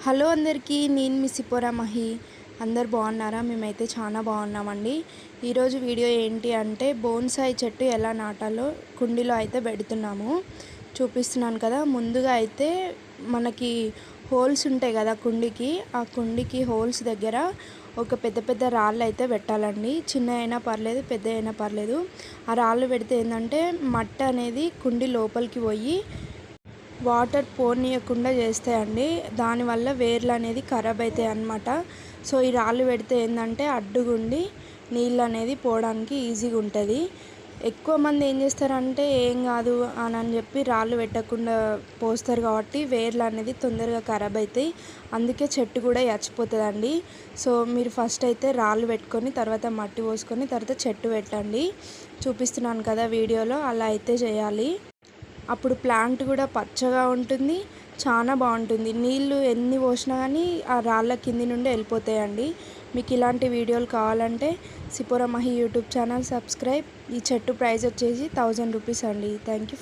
Hello అందరికీ, నేను మీ సిపోరా మహి. అందరు బాగున్నారా? మేమైతే చాలా బాగున్నామండి. ఈరోజు వీడియో ఏంటి అంటే బోన్సాయి చెట్టు ఎలా నాటాలో కుండీలో అయితే పెడుతున్నాము. చూపిస్తున్నాను కదా. ముందుగా అయితే మనకి హోల్స్ ఉంటాయి కదా కుండీకి, ఆ కుండీకి హోల్స్ దగ్గర ఒక పెద్ద పెద్ద రాళ్ళు అయితే పెట్టాలండి. చిన్న అయినా పర్లేదు, పెద్ద అయినా పర్లేదు. ఆ రాళ్ళు పెడితే ఏంటంటే మట్టి అనేది కుండీ లోపలికి పోయి వాటర్ పోనీయకుండా చేస్తాయండి. దానివల్ల వేర్లు అనేది ఖరాబ్ అవుతాయి అన్నమాట. సో ఈ రాళ్ళు పెడితే ఏంటంటే అడ్డుగుండి నీళ్ళు అనేది పోవడానికి ఈజీగా ఉంటుంది. ఎక్కువ మంది ఏం చేస్తారంటే ఏం కాదు అని చెప్పి రాళ్ళు పెట్టకుండా పోస్తారు కాబట్టి వేర్లు అనేది తొందరగా ఖరాబ్ అవుతాయి. అందుకే చెట్టు కూడా చచ్చిపోతుందండి. సో మీరు ఫస్ట్ అయితే రాళ్ళు పెట్టుకొని తర్వాత మట్టి పోసుకొని తర్వాత చెట్టు పెట్టండి. చూపిస్తున్నాను కదా వీడియోలో, అలా అయితే చేయాలి. అప్పుడు ప్లాంట్ కూడా పచ్చగా ఉంటుంది, చాలా బాగుంటుంది. నీళ్ళు ఎన్ని పోసినా కానీ ఆ రాళ్ళ కింది నుండి వెళ్ళిపోతాయండి. మీకు ఇలాంటి వీడియోలు కావాలంటే సిపోరా మహి యూట్యూబ్ ఛానల్ సబ్స్క్రైబ్. ఈ చెట్టు ప్రైస్ వచ్చేసి 1000 రూపీస్ అండి. Thank you.